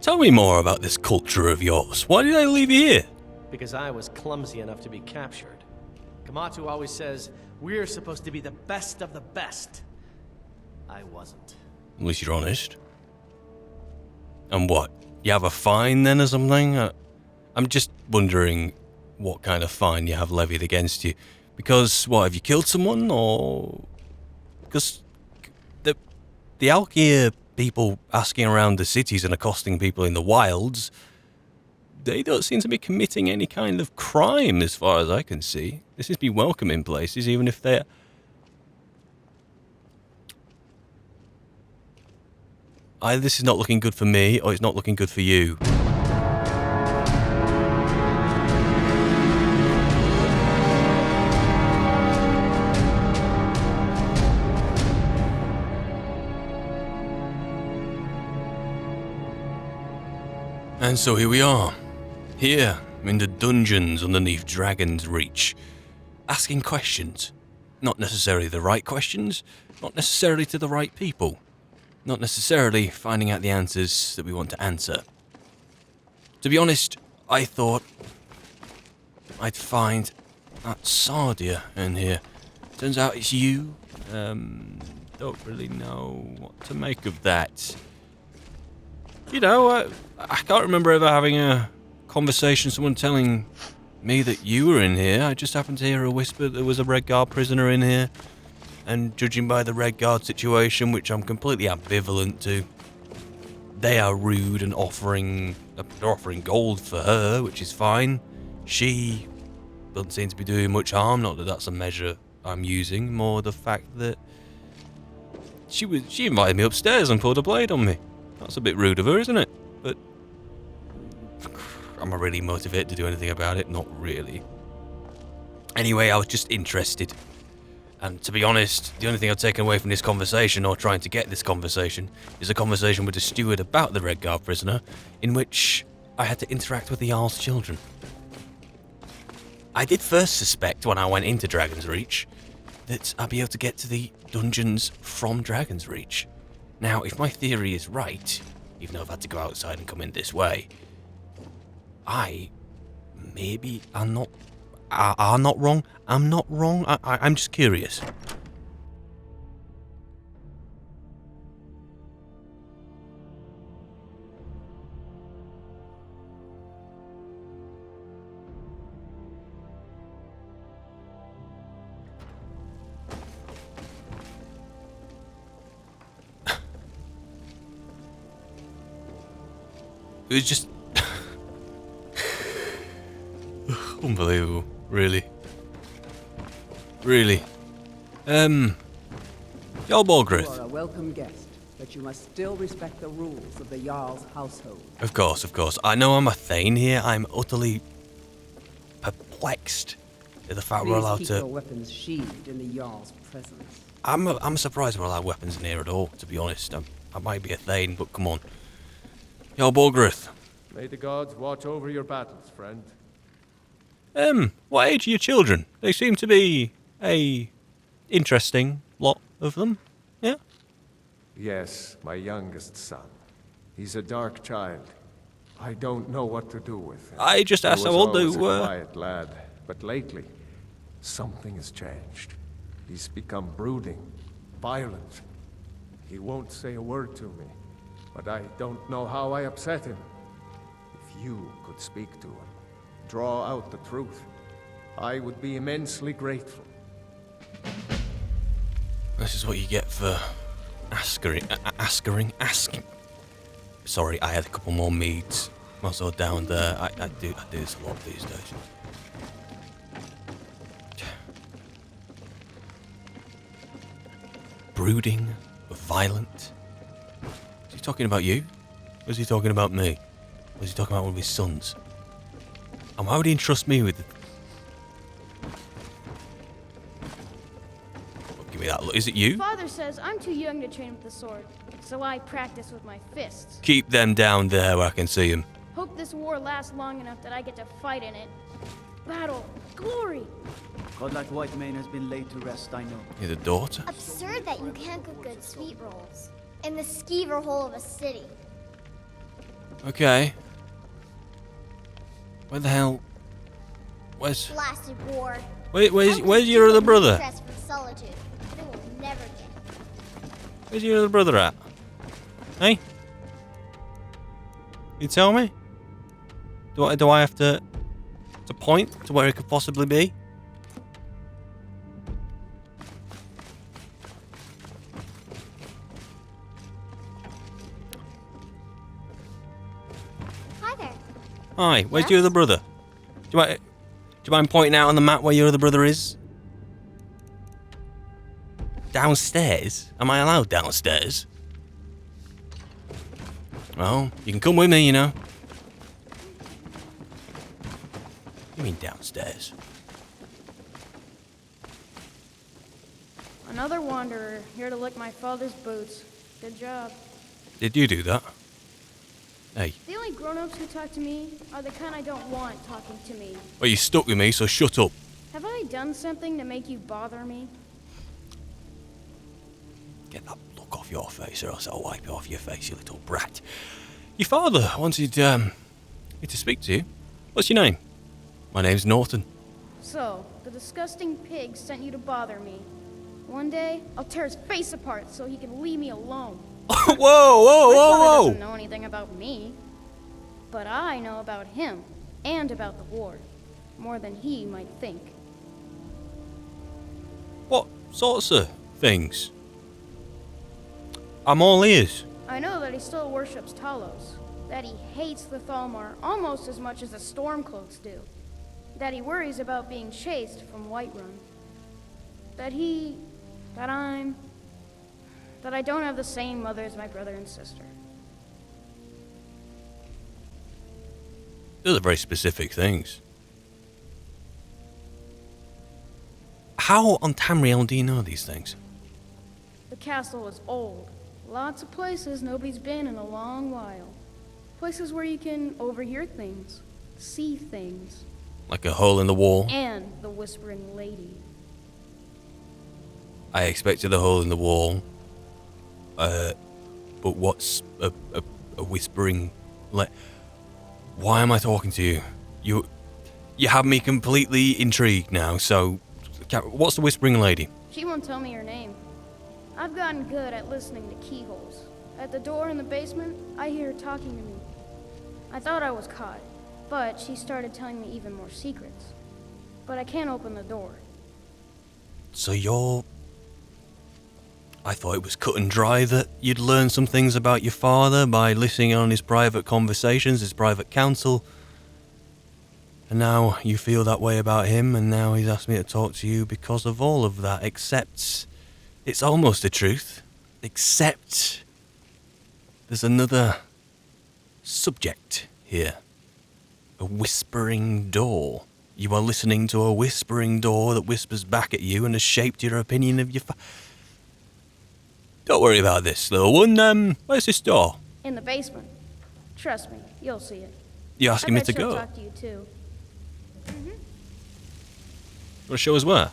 Tell me more about this culture of yours. Why did I leave you here? Because I was clumsy enough to be captured. Kamatu always says, we're supposed to be the best of the best. I wasn't. At least you're honest. And what? You have a fine then or something? I'm just wondering what kind of fine you have levied against you. Because, what, have you killed someone, or... Because the Alkir people asking around the cities and accosting people in the wilds, they don't seem to be committing any kind of crime as far as I can see. This seems to be welcoming places, even if they're... Either this is not looking good for me, or it's not looking good for you. And so here we are, here in the dungeons underneath Dragon's Reach, asking questions. Not necessarily the right questions, not necessarily to the right people, not necessarily finding out the answers that we want to answer. To be honest, I thought I'd find that Sardia in here. Turns out it's you. Don't really know what to make of that. You know, I can't remember ever having a conversation, someone telling me that you were in here. I just happened to hear a whisper that there was a Red Guard prisoner in here. And judging by the Red Guard situation, which I'm completely ambivalent to, they are rude and offering gold for her, which is fine. She doesn't seem to be doing much harm, not that that's a measure I'm using, more the fact that she invited me upstairs and pulled a blade on me. That's a bit rude of her, isn't it? But am I really motivated to do anything about it? Not really. Anyway, I was just interested. And to be honest, the only thing I've taken away from this conversation, or trying to get this conversation, is a conversation with the steward about the Red Guard prisoner, in which I had to interact with the Jarl's children. I did first suspect, when I went into Dragon's Reach, that I'd be able to get to the dungeons from Dragon's Reach. Now, if my theory is right, even though I've had to go outside and come in this way, I'm not wrong. I'm not wrong. I'm just curious. It was just... unbelievable, really. Really. Jarl Borgrith. You are a welcome guest, but you must still respect the rules of the Jarl's household. Of course, of course. I know I'm a Thane here. I'm utterly perplexed at the fact we're allowed Please keep your weapons sheathed in the Jarl's presence. I'm surprised we're allowed weapons in here at all, to be honest. I might be a Thane, but come on. Jarl Borgrith. May the gods watch over your battles, friend. What age are your children? They seem to be a interesting lot of them. Yeah? Yes, my youngest son. He's a dark child. I don't know what to do with him. I just asked how old they He was always were. a quiet lad, but lately, something has changed. He's become brooding, violent. He won't say a word to me, but I don't know how I upset him. If you could speak to him, draw out the truth, I would be immensely grateful. This is what you get for asking. Sorry, I had a couple more meads. Also down there. I do this a lot these days. Brooding, violent. Is he talking about you? Or is he talking about me? Or is he talking about one of his sons? And why would he entrust me with... Give me that look. Is it you? Father says I'm too young to train with the sword, so I practice with my fists. Keep them down there where I can see them. Hope this war lasts long enough that I get to fight in it. Battle, glory. Godlike Whitemane has been laid to rest, I know. You're the daughter? Absurd that you can't cook good sweet rolls in the skeever hole of a city. Okay. Where the hell? Where's Blasted war. where's your other brother? Stress from solitude. They will never get. Where's your other brother at? Hey? You tell me? Do I have to point to where it could possibly be? Hi there. Hi, where's your other brother? Do you mind pointing out on the map where your other brother is? Downstairs? Am I allowed downstairs? Well, you can come with me, you know. You mean downstairs? Another wanderer here to lick my father's boots. Good job. Did you do that? Hey. The only grown-ups who talk to me are the kind I don't want talking to me. Well, you stuck with me, so shut up. Have I done something to make you bother me? Get that look off your face, or else I'll wipe it off your face, you little brat. Your father wanted me to speak to you. What's your name? My name's Norton. So, the disgusting pig sent you to bother me. One day, I'll tear his face apart so he can leave me alone. Whoa, whoa, My father whoa, doesn't whoa! know anything about me. But I know about him, and about the war. More than he might think. What sorts of things? I'm all ears. I know that he still worships Talos. That he hates the Thalmor almost as much as the Stormcloaks do. That he worries about being chased from Whiterun. That I don't have the same mother as my brother and sister. Those are very specific things. How on Tamriel do you know these things? The castle is old. Lots of places nobody's been in a long while. Places where you can overhear things, see things. Like a hole in the wall? And the Whispering Lady. I expected a hole in the wall. But what's a whispering... Why am I talking to you? You have me completely intrigued now, so... What's the Whispering Lady? She won't tell me her name. I've gotten good at listening to keyholes. At the door in the basement, I hear her talking to me. I thought I was caught, but she started telling me even more secrets. But I can't open the door. So you're... I thought it was cut and dry that you'd learn some things about your father by listening on his private conversations, his private counsel. And now you feel that way about him, and now he's asked me to talk to you because of all of that, except it's almost the truth. Except there's another subject here. A whispering door. You are listening to a whispering door that whispers back at you and has shaped your opinion of your Don't worry about this, little one. Where's this door? In the basement. Trust me, you'll see it. You asking me to she'll go? talk to you too. Want to show us where?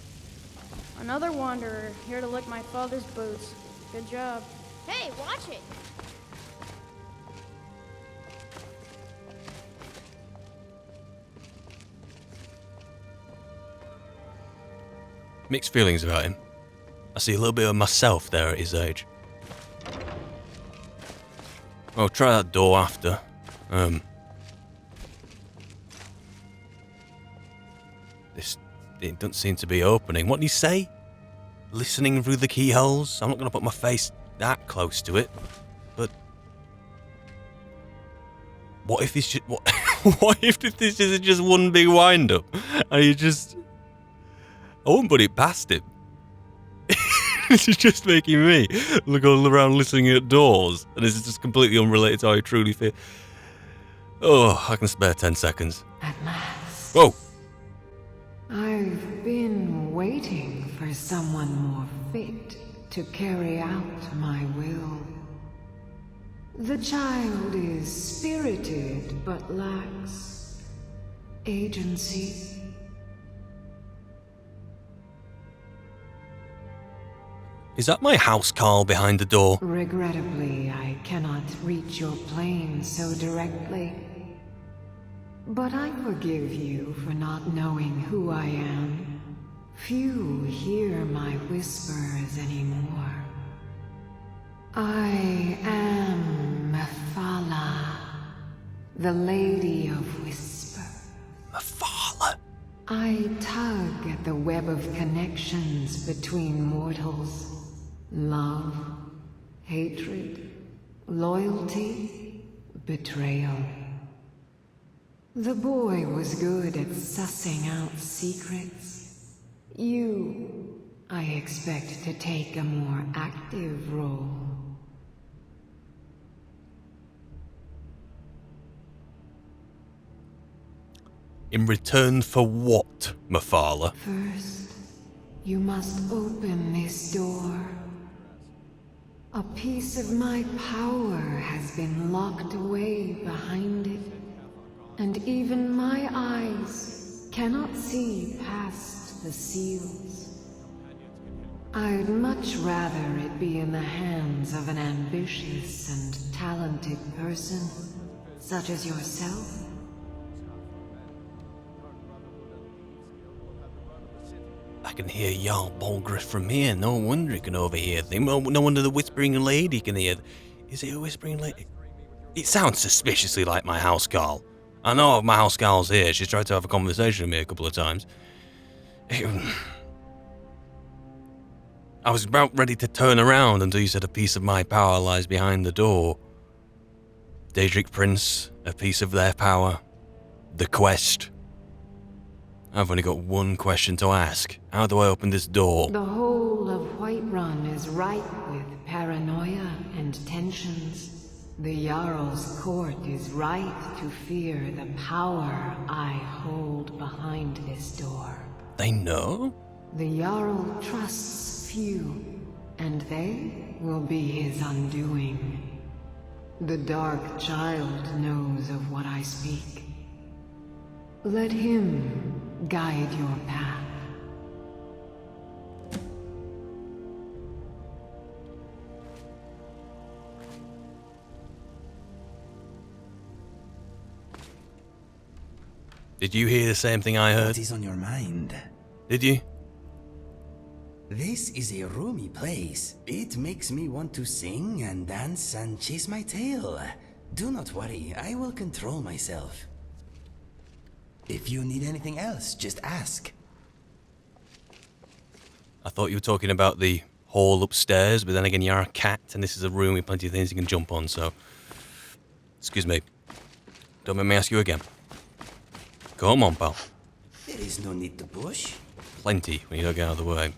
Another wanderer here to lick my father's boots. Good job. Hey, watch it! Mixed feelings about him. I see a little bit of myself there at his age. Well, try that door after. It doesn't seem to be opening. What did he say? Listening through the keyholes? I'm not going to put my face that close to it. But... What if this just... What if this is just one big wind-up? And you just... I wouldn't put it past him. This is just making me look all around listening at doors. And this is just completely unrelated to how I truly feel. Oh, I can spare 10 seconds. At last. Whoa! I've been waiting for someone more fit to carry out my will. The child is spirited but lacks agency. Is that my Housecarl behind the door? Regrettably, I cannot reach your plane so directly. But I forgive you for not knowing who I am. Few hear my whispers anymore. I am Mephala, the Lady of Whisper. Mephala? I tug at the web of connections between mortals. Love, hatred, loyalty, betrayal. The boy was good at sussing out secrets. You, I expect to take a more active role. In return for what, Mephala? First, you must open this door. A piece of my power has been locked away behind it, and even my eyes cannot see past the seals. I'd much rather it be in the hands of an ambitious and talented person, such as yourself. I can hear Jarl Bolgrith from here. No wonder he can overhear things. No wonder the Whispering Lady can hear. Is it a Whispering Lady? It sounds suspiciously like my Housecarl. I know my Housecarl's here. She's tried to have a conversation with me a couple of times. I was about ready to turn around until you said a piece of my power lies behind the door. Daedric Prince, a piece of their power. The quest. I've only got one question to ask. How do I open this door? The whole of Whiterun is ripe with paranoia and tensions. The Jarl's court is right to fear the power I hold behind this door. They know? The Jarl trusts few, and they will be his undoing. The Dark Child knows of what I speak. Let him guide your path. Did you hear the same thing I heard? What is on your mind? Did you? This is a roomy place. It makes me want to sing and dance and chase my tail. Do not worry, I will control myself. If you need anything else, just ask. I thought you were talking about the hall upstairs, but then again you're a cat and this is a room with plenty of things you can jump on, so... Excuse me. Don't make me ask you again. Come on, pal. There is no need to push. Plenty when you don't get out of the way.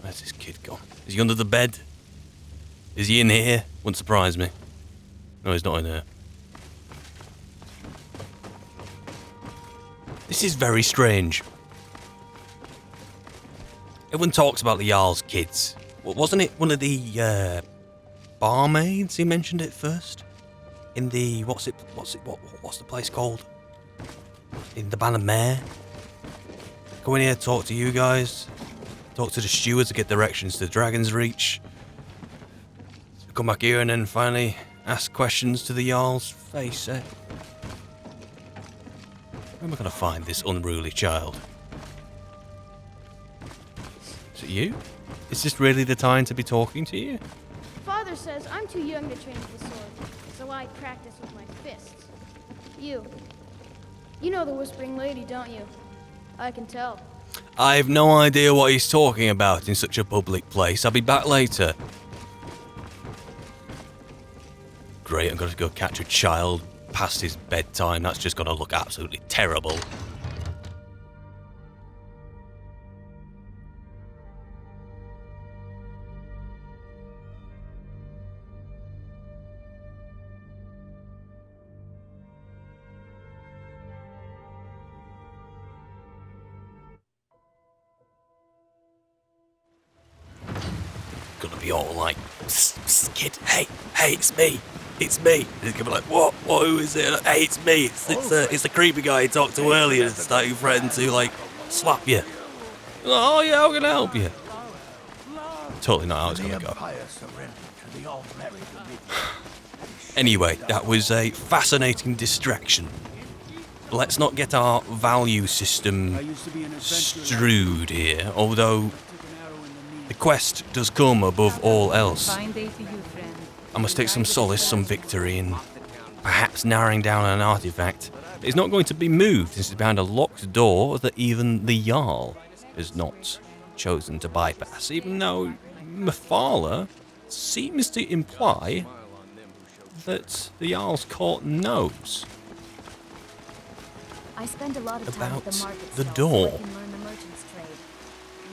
Where's this kid gone? Is he under the bed? Is he in here? Wouldn't surprise me. No, he's not in here. This is very strange. Everyone talks about the Jarl's kids. Wasn't it one of the barmaids who mentioned it first? In the what's the place called? In the Banner Mare. Go in here, talk to you guys. Talk to the stewards to get directions to Dragon's Reach. Come back here and then finally ask questions to the Jarl's face, eh? Where am I going to find this unruly child? Is it you? Is this really the time to be talking to you? Father says I'm too young to train with the sword, so I practice with my fists. You know the Whispering Lady, don't you? I can tell. I have no idea what he's talking about in such a public place. I'll be back later. Great, I'm going to go catch a child past his bedtime. That's just going to look absolutely terrible. Gonna be all like, kid, hey, it's me. It's me. He's gonna be like, what? Who is it? Hey, it's me. It's the creepy guy you talked to earlier that's starting threatening to, like, slap you. Oh, yeah, how can I help you? Totally not how it's going to go. Anyway, that was a fascinating distraction. Let's not get our value system strewed here, although the quest does come above all else. I must take some solace, some victory in perhaps narrowing down an artifact. It's not going to be moved since it's behind a locked door that even the Jarl has not chosen to bypass, even though Mephala seems to imply that the Jarl's court knows I spend a lot of time about at the market the stall door. so I can learn the merchant's trade.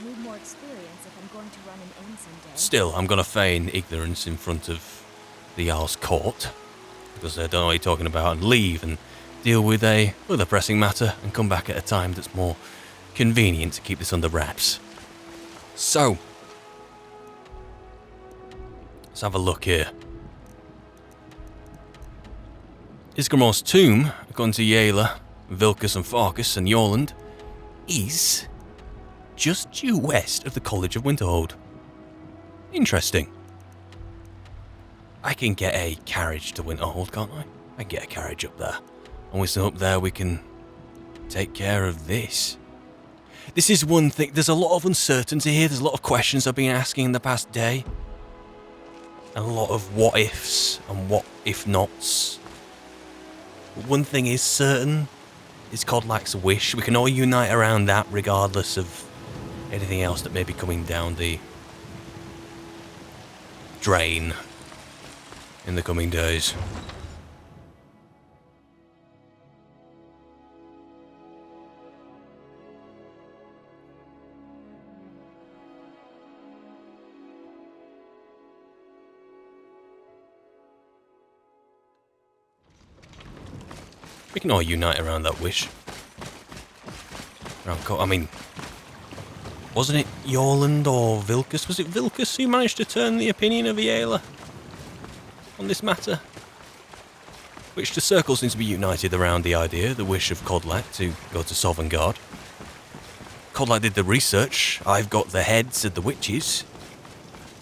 I need more experience if I'm going to run an inn someday. Still, I'm going to feign ignorance in front of the Jarl's court, because I don't know what you're talking about, and leave and deal with a other pressing matter and come back at a time that's more convenient to keep this under wraps. So, let's have a look here. Isgramor's tomb, according to Yela, Vilkas and Farkas and Yorland, is just due west of the College of Winterhold. Interesting. I can get a carriage to Winterhold, can't I? I can get a carriage up there. And with up there we can take care of this. This is one thing, there's a lot of uncertainty here, there's a lot of questions I've been asking in the past day. And a lot of what ifs and what if nots. But one thing is certain, it's Kodlak's wish. We can all unite around that regardless of anything else that may be coming down the drain in the coming days. We can all unite around that wish. I mean, wasn't it Yorland or Vilkas? Was it Vilkas who managed to turn the opinion of Yela on this matter? Which the circle seems to be united around the idea, the wish of Kodlak to go to Sovngarde. Kodlak did the research, I've got the heads of the witches.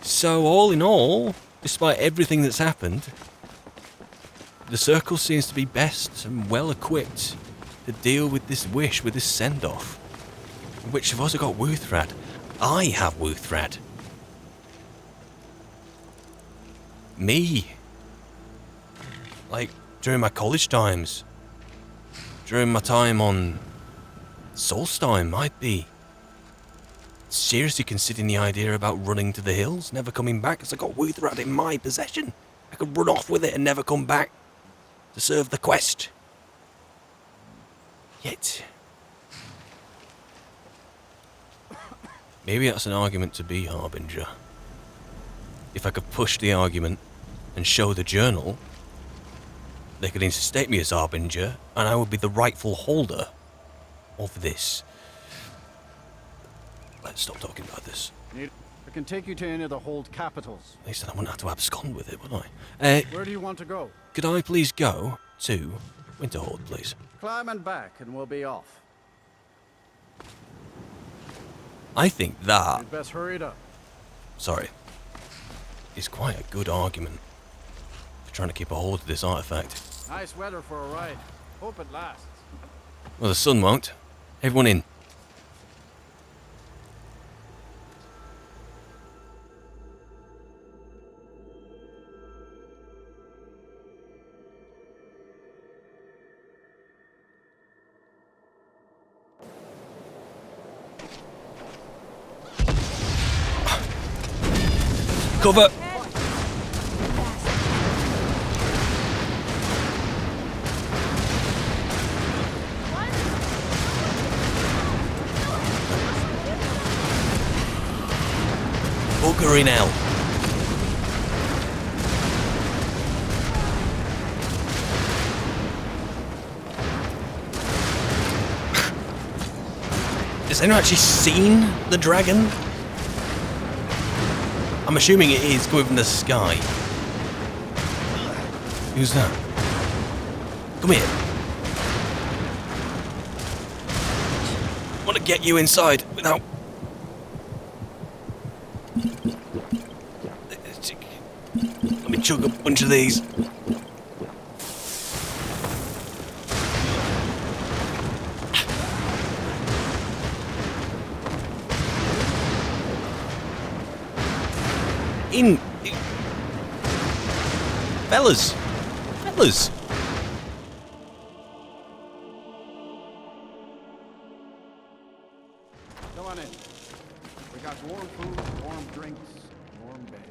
So all in all, despite everything that's happened, the circle seems to be best and well equipped to deal with this wish, with this send-off. Which have also got Wuthrad. I have Wuthrad. Me. Like, during my college times. During my time on Solstheim, I'd be seriously considering the idea about running to the hills, never coming back, because I got Wuthrad in my possession. I could run off with it and never come back to serve the quest. Yet, maybe that's an argument to be Harbinger. If I could push the argument and show the journal, they could instate me as Harbinger, and I would be the rightful holder of this. Let's stop talking about this. I can take you to any of the hold capitals. At least I wouldn't have to abscond with it, would I? Where do you want to go? Could I please go to Winterhold, please? Climb and back, and we'll be off. I think that... You'd best hurry it up. Sorry. Is quite a good argument for trying to keep a hold of this artifact. Nice weather for a ride. Hope it lasts. Well, the sun won't. Everyone in. Cover! Bugger in hell. Has anyone actually seen the dragon? I'm assuming it is coming from the sky. Who's that? Come here. I want to get you inside without... chug a bunch of these. In. Fellas. Come on in. We got warm food, warm drinks, warm beds.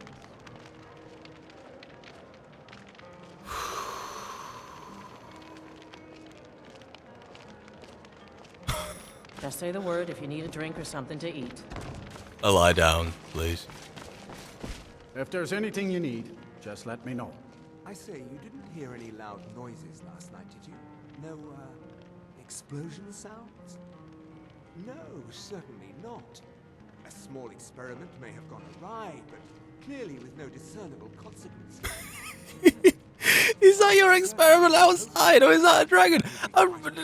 Just say the word if you need a drink or something to eat. I'll lie down, please. If there's anything you need, just let me know. I say, you didn't hear any loud noises last night, did you? No, explosion sounds? No, certainly not. A small experiment may have gone awry, but clearly with no discernible consequences. Is that your experiment outside, or is that a dragon?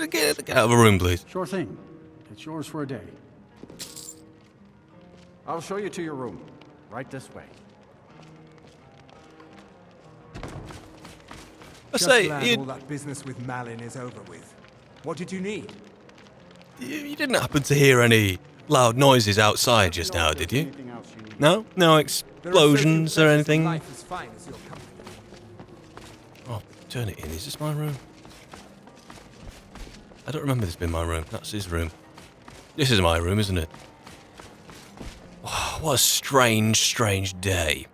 Get out of the room, please. Sure thing. It's yours for a day. I'll show you to your room. Right this way. Just glad all that business with Malin is over with. What did you need? You didn't happen to hear any loud noises outside just now, did you? No? No explosions or anything? Life as fine as your company. Oh, turn it in. Is this my room? I don't remember this being my room. That's his room. This is my room, isn't it? Oh, what a strange, strange day.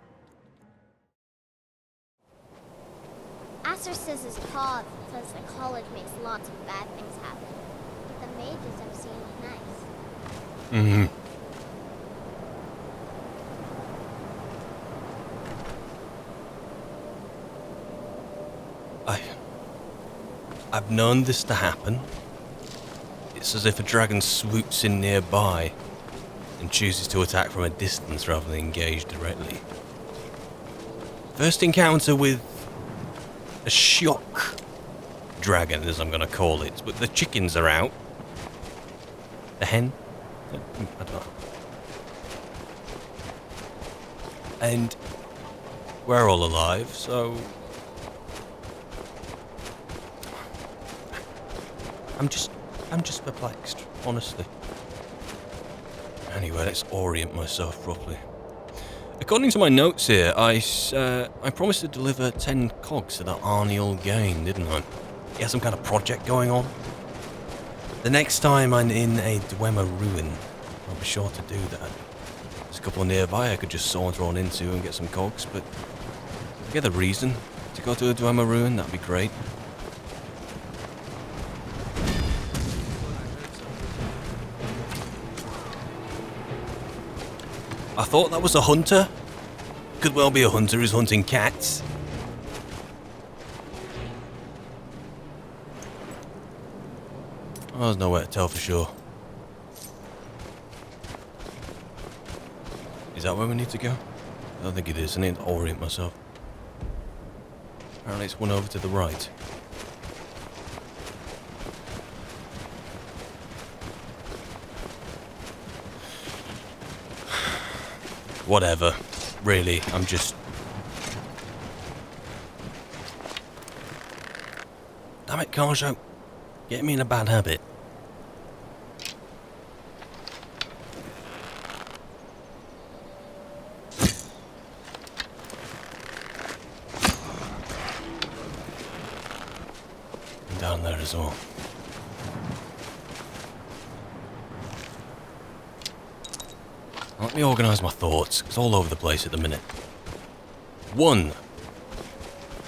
Aster says his pa says the college makes lots of bad things happen, but the mages have seen nice. I've known this to happen. It's as if a dragon swoops in nearby and chooses to attack from a distance rather than engage directly. First encounter with a shock dragon, as I'm going to call it, but the chickens are out. The hen? I don't know. And we're all alive, so I'm just perplexed, honestly. Anyway, let's orient myself properly. According to my notes here, I promised to deliver 10 cogs to that Arniel Gain, didn't I? He has some kind of project going on. The next time I'm in a Dwemer ruin, I'll be sure to do that. There's a couple nearby I could just saunter on into and get some cogs, but if I get a reason to go to a Dwemer ruin, that'd be great. I thought that was a hunter. Could well be a hunter who's hunting cats. Oh, there's no way to tell for sure. Is that where we need to go? I don't think it is. I need to orient myself. Apparently it's one over to the right. Whatever. Really, I'm just... Damn it, Carjo. Get me in a bad habit. And down there as well. Let me organise my thoughts. It's all over the place at the minute. 1.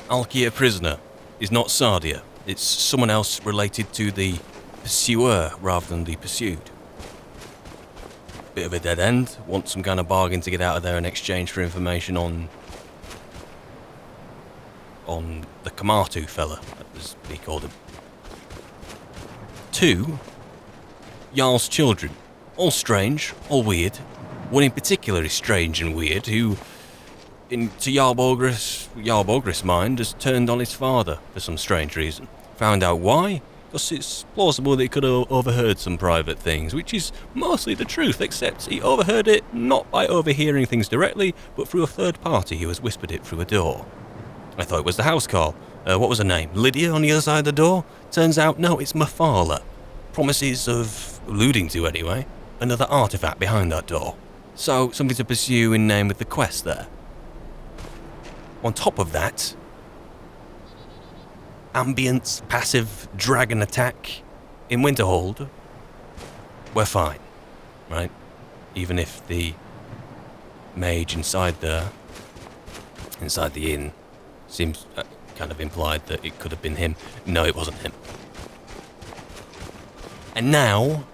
Alkia prisoner is not Sardia. It's someone else related to the pursuer rather than the pursued. Bit of a dead end. Want some kind of bargain to get out of there in exchange for information on the Kamatu fella, as he called him. 2. Jarl's children. All strange, all weird. One in particular is strange and weird, who, to Jarl Borgris' mind, has turned on his father for some strange reason. Found out why? Because it's plausible that he could have overheard some private things, which is mostly the truth, except he overheard it not by overhearing things directly, but through a third party who has whispered it through a door. I thought it was the Housecarl. What was her name? Lydia on the other side of the door? Turns out, no, it's Mafala. Promises of, alluding to anyway, another artifact behind that door. So, something to pursue in name with the quest there. On top of that, ambience, passive dragon attack in Winterhold, we're fine, right? Even if the mage inside there, inside the inn, seems kind of implied that it could have been him. No, it wasn't him. And now,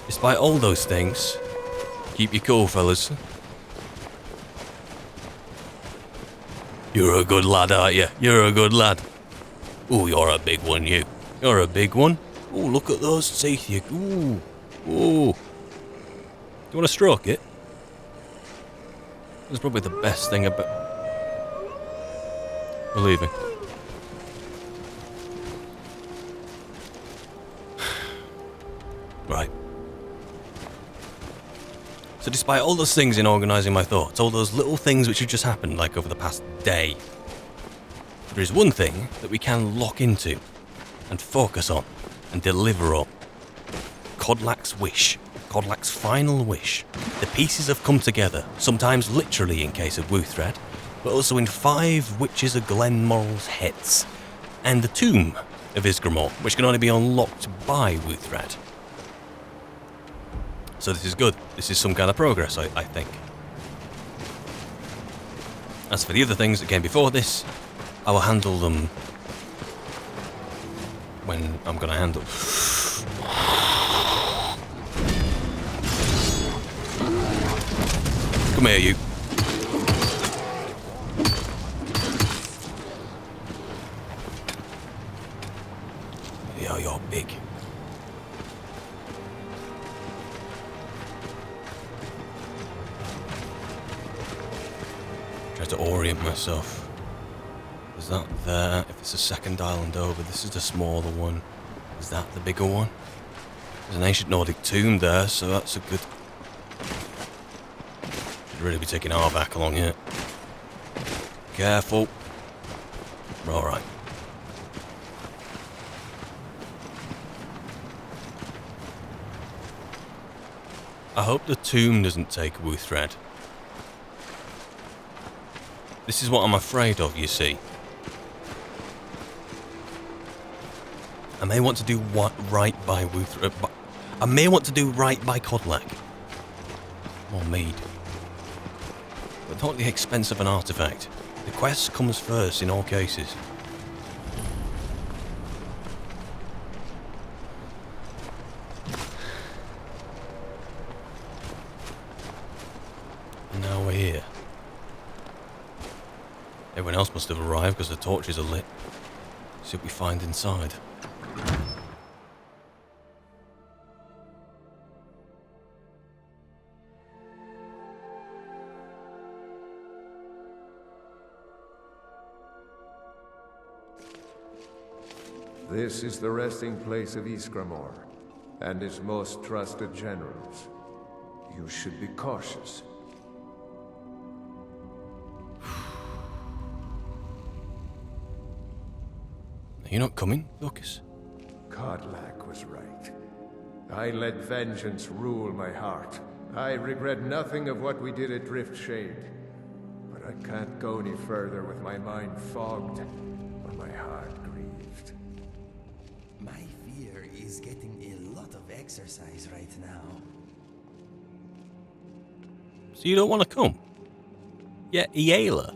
despite all those things, keep your cool, fellas. You're a good lad, aren't you? You're a good lad. Ooh, you're a big one, you. You're a big one. Ooh, look at those teeth, you. Ooh. Ooh. Do you want to stroke it? That's probably the best thing about... We're leaving. Right. So despite all those things in organising my thoughts, all those little things which have just happened, like over the past day, there is one thing that we can lock into, and focus on, and deliver on. Kodlak's wish. Kodlak's final wish. The pieces have come together, sometimes literally in case of Wuthred, but also in 5 Witches of Glenmorrel's heads, and the tomb of Ysgramor, which can only be unlocked by Wuthred. So this is good. This is some kind of progress, I think. As for the other things that came before this, I will handle them when I'm going to handle. Come here, you. Yeah, you're big. Try to orient myself. Is that there? If it's a second island over, this is the smaller one. Is that the bigger one? There's an ancient Nordic tomb there, so that's a good... Should really be taking our back along here. Careful. Alright. I hope the tomb doesn't take Wuthred. This is what I'm afraid of, you see. I may want to do right by Wuthred. I may want to do right by Kodlak. Or Mead. But not at the expense of an artifact. The quest comes first in all cases. And now we're here. Everyone else must have arrived because the torches are lit. See what we find inside. This is the resting place of Ysgramor, and his most trusted generals. You should be cautious. Are you not coming, Lucas? Kodlak was right. I let vengeance rule my heart. I regret nothing of what we did at Driftshade. But I can't go any further with my mind fogged or my heart grieved. My fear is getting a lot of exercise right now. So you don't want to come? Yeah, Iela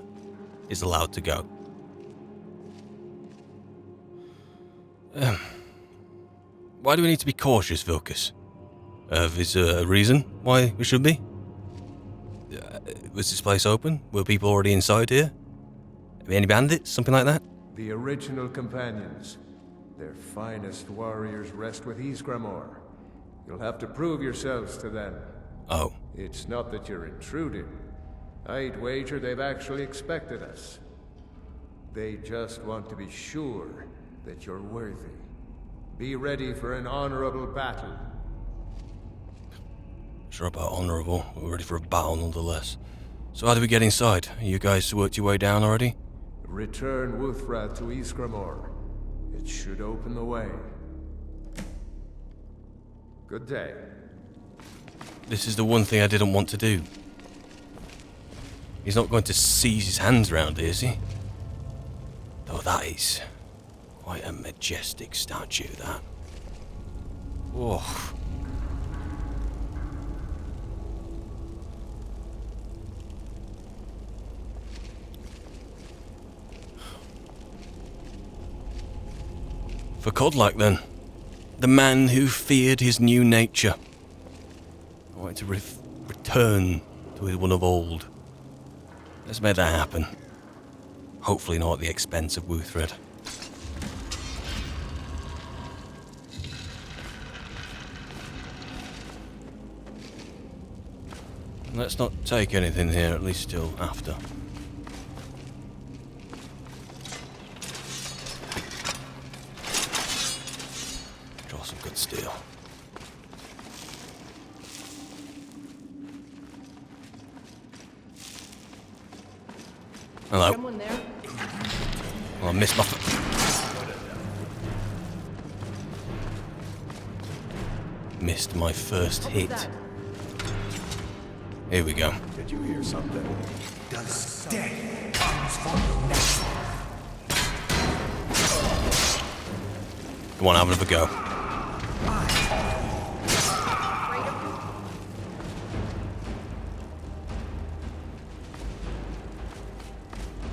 is allowed to go. Why do we need to be cautious, Vilcus? Is there a reason why we should be? Was this place open? Were people already inside here? Any bandits? Something like that? The original companions. Their finest warriors rest with Ysgramor. You'll have to prove yourselves to them. Oh. It's not that you're intruding. I'd wager they've actually expected us. They just want to be sure that you're worthy. Be ready for an honorable battle. Sure about honorable. We're ready for a battle nonetheless. So how do we get inside? You guys worked your way down already? Return Wuthra to Ysgramor. It should open the way. Good day. This is the one thing I didn't want to do. He's not going to seize his hands round, is he? Though that is quite a majestic statue, that. Oh. For Kodlak, then. The man who feared his new nature. I wanted to return to his one of old. Let's make that happen. Hopefully not at the expense of Wuthred. Let's not take anything here, at least till after. Draw some good steel. Hello. Someone there? Oh, I missed my... Missed my first hit. Here we go. Did you hear something? Does death comes for you next? Come on, have another go.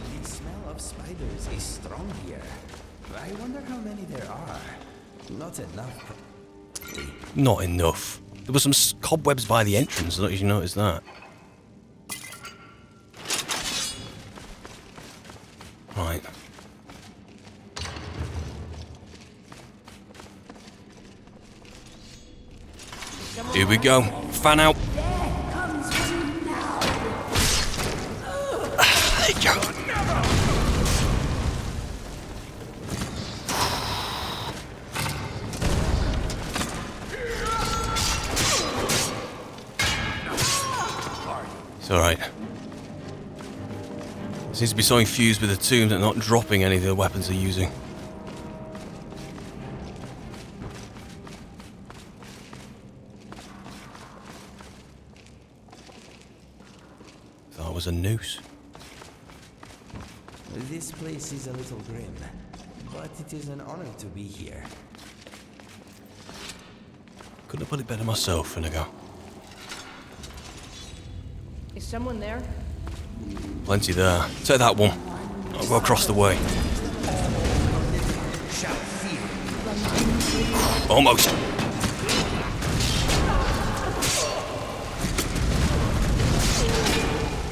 The smell of spiders is strong here. I wonder how many there are. Not enough. Not enough. There were some cobwebs by the entrance. I don't know if you noticed that. Right. Here we go. Fan out. There you go. It's alright. Seems to be something fused with the tomb that not dropping any of the weapons they're using. Thought it was a noose. This place is a little grim, but it is an honor to be here. Couldn't have put it better myself, Finnegan. Is someone there? Plenty there. Take that one. I'll go across the way. Almost.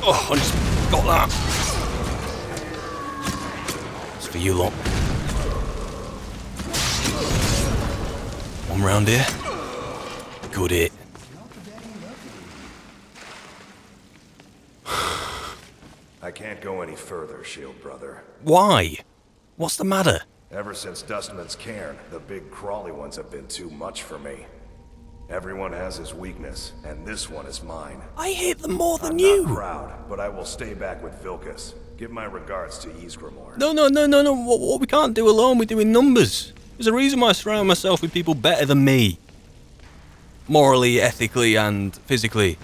Oh, I just got that. It's for you lot. One round here. Good hit. I can't go any further, Shield Brother. Why? What's the matter? Ever since Dustman's cairn, the big crawly ones have been too much for me. Everyone has his weakness, and this one is mine. I hate them more than I'm you. not proud, but I will stay back with Vilkas. Give my regards to Ysgramor. No. What we can't do alone, we do in numbers. There's a reason why I surround myself with people better than me. Morally, ethically, and physically.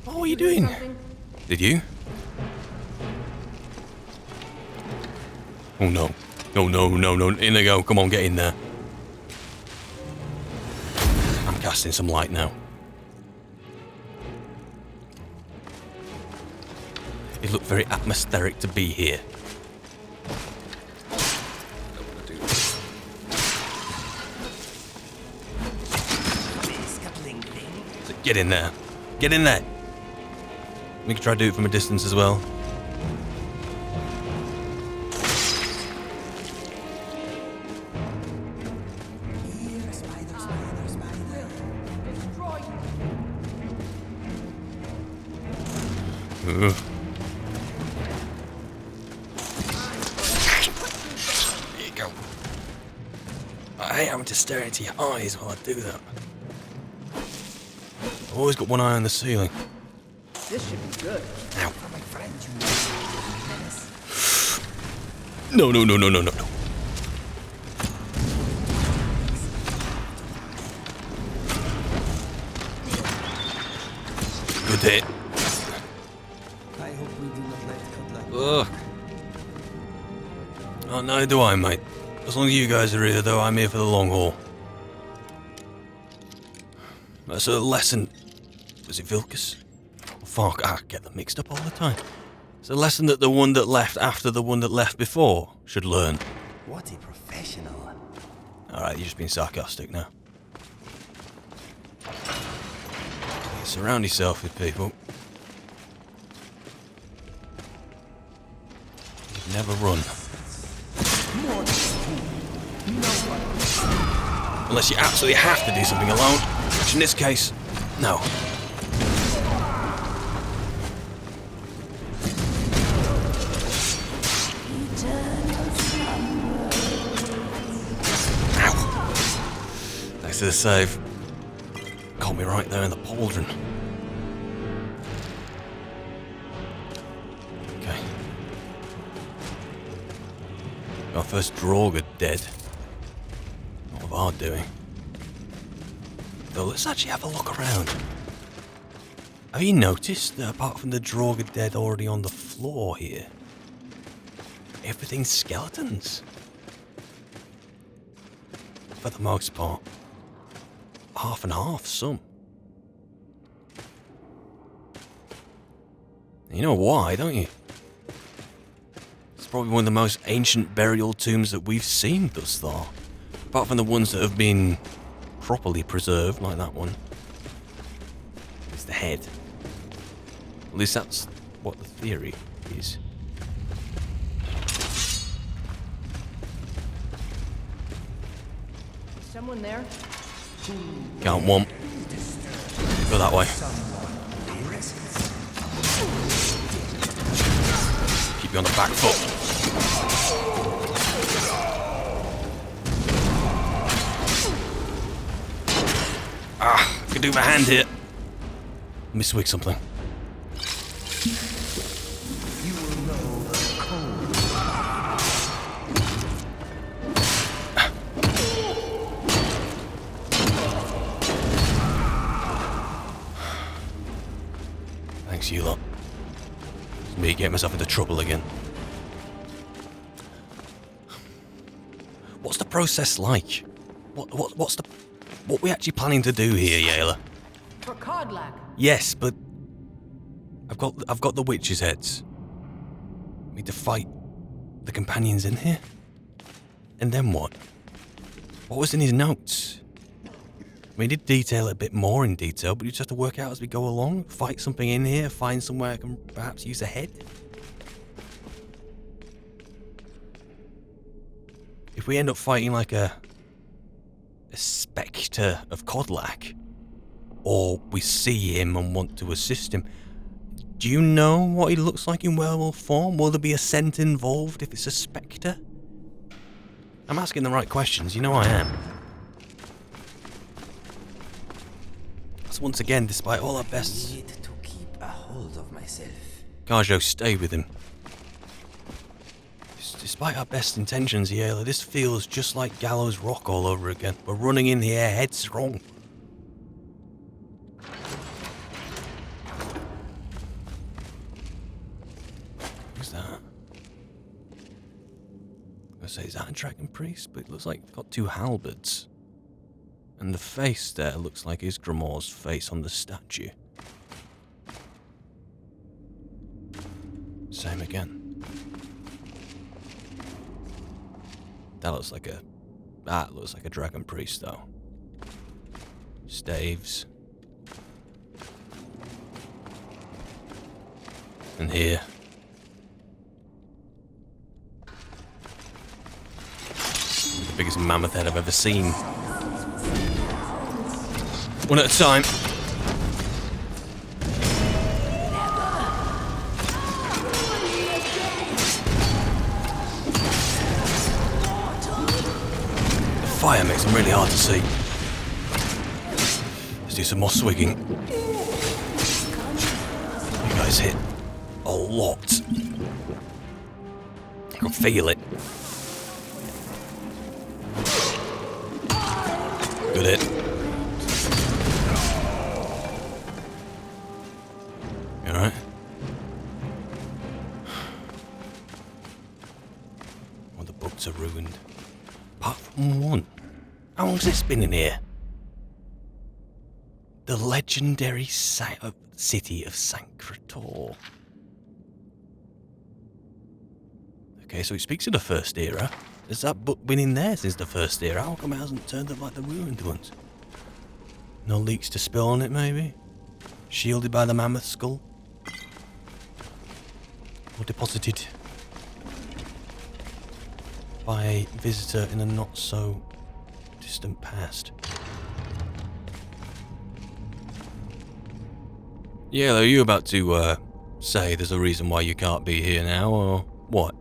What are you doing? Did you? Oh no. No. In they go. Come on, get in there. I'm casting some light now. It looked very atmospheric to be here. So get in there. Get in there. We can try to do it from a distance as well. There you go. I hate having to stare into your eyes while I do that. I've always got one eye on the ceiling. This should be good. Ow. For my friend. No, no, no, no, no, no, no. Good hit. I hope we do not let Cutlass. Ugh. Oh, neither do I, mate. As long as you guys are here, though, I'm here for the long haul. That's a lesson. Was it Vilcus? Oh, fuck, I get them mixed up all the time. It's a lesson that the one that left after the one that left before should learn. What a professional. Alright, you're just being sarcastic now. Surround yourself with people. Never run. Unless you absolutely have to do something alone, which in this case, no. Ow. Thanks to the save. Caught me right there in the pauldron. Okay. Our first Draugr dead. Not of our doing. Though let's actually have a look around. Have you noticed that apart from the Draugr dead already on the floor here, everything's skeletons? For the most part. Half and half, some. You know why, don't you? It's probably one of the most ancient burial tombs that we've seen thus far. Apart from the ones that have been properly preserved, like that one. It's the head. At least that's what the theory is. Someone there? Count one. Go that way. Keep you on the back foot. Ah, I can do my hand here. Let me swig something. Thanks, you lot. It's me getting myself into trouble again. What's the process like? What we actually planning to do here, Yayla? For Codlac. Yes, but I've got the witches' heads. We need to fight the companions in here? And then what? What was in his notes? We did detail it a bit more in detail, but you just have to work out as we go along. Fight something in here, find somewhere I can perhaps use a head. If we end up fighting like a spectre of Codlac, or we see him and want to assist him, do you know what he looks like in werewolf form? Will there be a scent involved if it's a spectre? I'm asking the right questions, you know I am. So once again, despite all our best... I need to keep a hold of myself. Garjo, stay with him. Despite our best intentions, Yayla, this feels just like Gallows Rock all over again. We're running in the air headstrong. Who's that? I'm gonna say, is that a dragon priest? But it looks like it's got two halberds. And the face there looks like Isgramor's face on the statue. Same again. That looks like a dragon priest though. Staves. And here. The biggest mammoth head I've ever seen. One at a time. The fire makes them really hard to see. Let's do some more swigging. You guys hit a locked. I can feel it. Good hit. You alright? All the books are ruined. Apart from one. How long's this been in here? The legendary city of Sancretor. Okay, so it speaks of the First Era. Has that book been in there since the First Era? How come it hasn't turned up like the ruined ones? No leaks to spill on it, maybe? Shielded by the mammoth skull? Or deposited by a visitor in a not-so-distant past? Yeah, are you about to say there's a reason why you can't be here now, or what?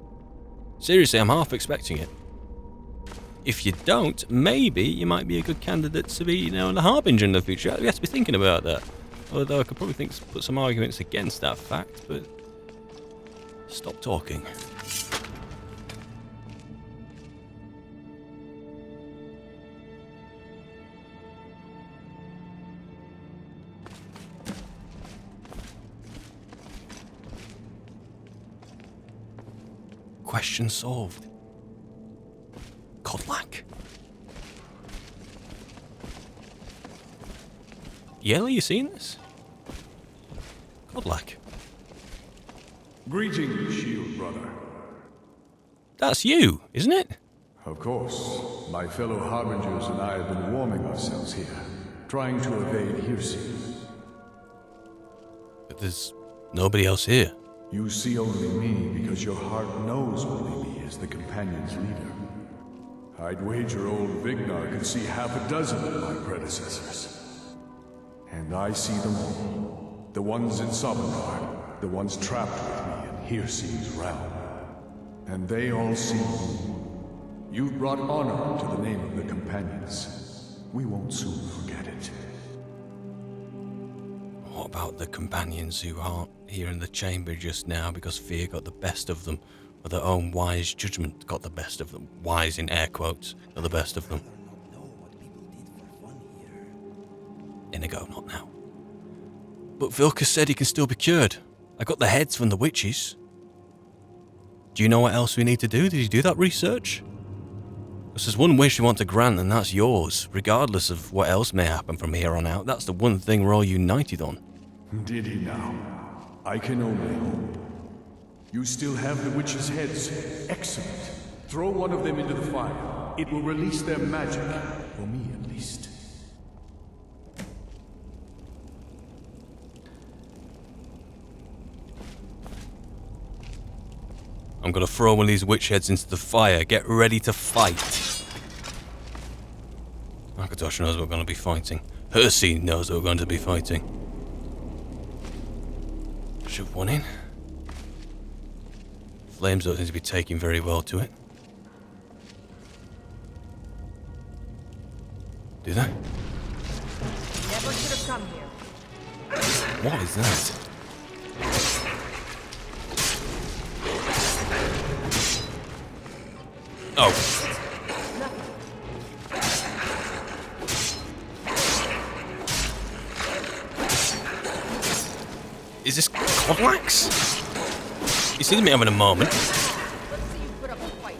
Seriously, I'm half expecting it. If you don't, maybe you might be a good candidate to be, the Harbinger in the future. We have to be thinking about that. Although I could probably put some arguments against that fact, but stop talking. Question solved. Kodlak. Yell, you seen this? Kodlak. Greetings, shield brother. That's you, isn't it? Of course. My fellow Harbingers and I have been warming ourselves here, trying to evade hearsay. But there's nobody else here. You see only me because your heart knows only me as the companion's leader. I'd wager old Vignar could see half a dozen of my predecessors. And I see them all. The ones in Sovngarde, the ones trapped with me in Hearse's realm. And they all see you. You've brought honor to the name of the companions. We won't soon forget it. What about the companions who aren't here in the chamber just now because fear got the best of them, or their own wise judgment got the best of them? Wise in air quotes, got the best of them. Inigo, not now. But Vilka said he can still be cured. I got the heads from the witches. Do you know what else we need to do? Did you do that research? Because there's one wish you want to grant, and that's yours, regardless of what else may happen from here on out. That's the one thing we're all united on. Did he now? I can only hope. You still have the witches' heads. Excellent. Throw one of them into the fire. It will release their magic. For me, at least. I'm gonna throw one of these witch heads into the fire. Get ready to fight. Akatosh knows we're gonna be fighting. Hersey knows we're going to be fighting. Shove one in. Flames don't seem to be taking very well to it. Do they? Never should have come here. What is that? Oh. Is this Kodlax? You seem to be having a moment. Let's see you put up a fight.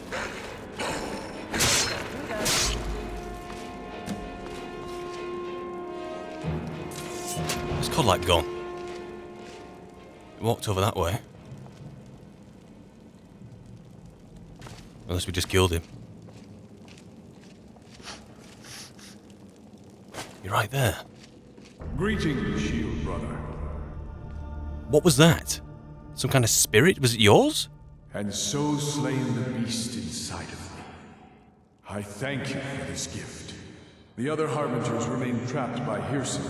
Where's Kodlak gone? He walked over that way. Unless we just killed him. You're right there. Greetings, shield brother. What was that? Some kind of spirit? Was it yours? And so slain the beast inside of me. I thank you for this gift. The other Harbingers remain trapped by hearsay.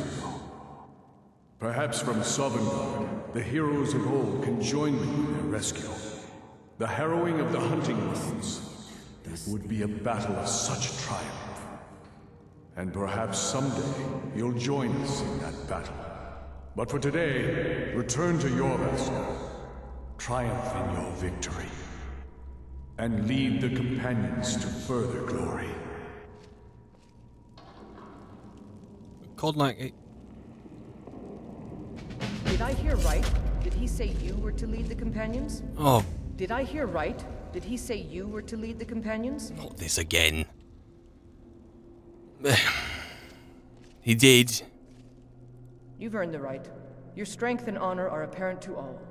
Perhaps from Sovngarde, the heroes of old can join me in their rescue. The harrowing of the hunting grounds. It would be a battle of such triumph. And perhaps someday you'll join us in that battle. But for today, return to your master. triumph in your victory, and lead the companions to further glory. Called like it. Did I hear right? Did he say you were to lead the companions? Oh. Did I hear right? Did he say you were to lead the companions? Not this again. He did. You've earned the right. Your strength and honor are apparent to all.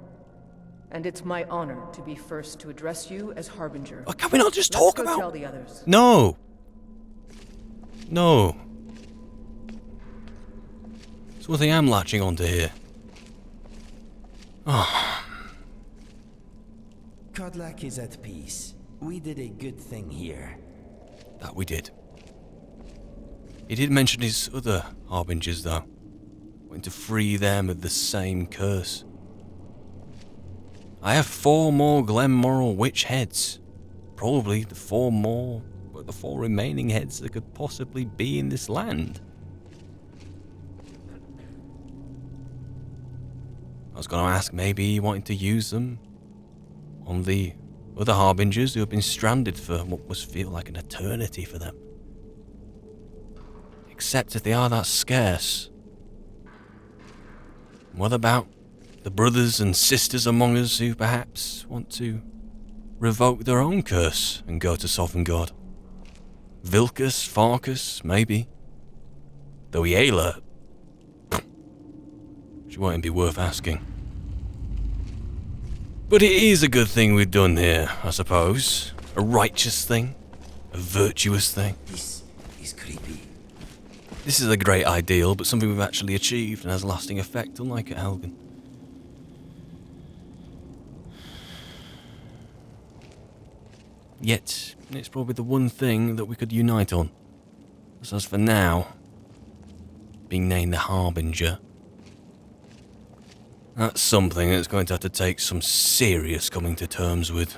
And it's my honor to be first to address you as Harbinger. Oh, can we not just talk about... tell the others. No. No. It's one thing I'm latching onto here. Oh. Kodlak is at peace. We did a good thing here. That we did. He did mention his other Harbingers, though. Wanting to free them of the same curse. I have 4 more Glenmoral witch heads. Probably the 4 remaining heads that could possibly be in this land. I was going to ask, maybe he wanted to use them on the other Harbingers who have been stranded for what must feel like an eternity for them. Except if they are that scarce. What about the brothers and sisters among us who perhaps want to revoke their own curse and go to Sovereign God? Vilkas, Farkas, maybe. Though Iela, she won't be worth asking. But it is a good thing we've done here, I suppose. A righteous thing. A virtuous thing. This is creepy. This is a great ideal, but something we've actually achieved and has a lasting effect, unlike at Helgen. Yet, it's probably the one thing that we could unite on. So as for now, being named the Harbinger, that's something that's going to have to take some serious coming to terms with.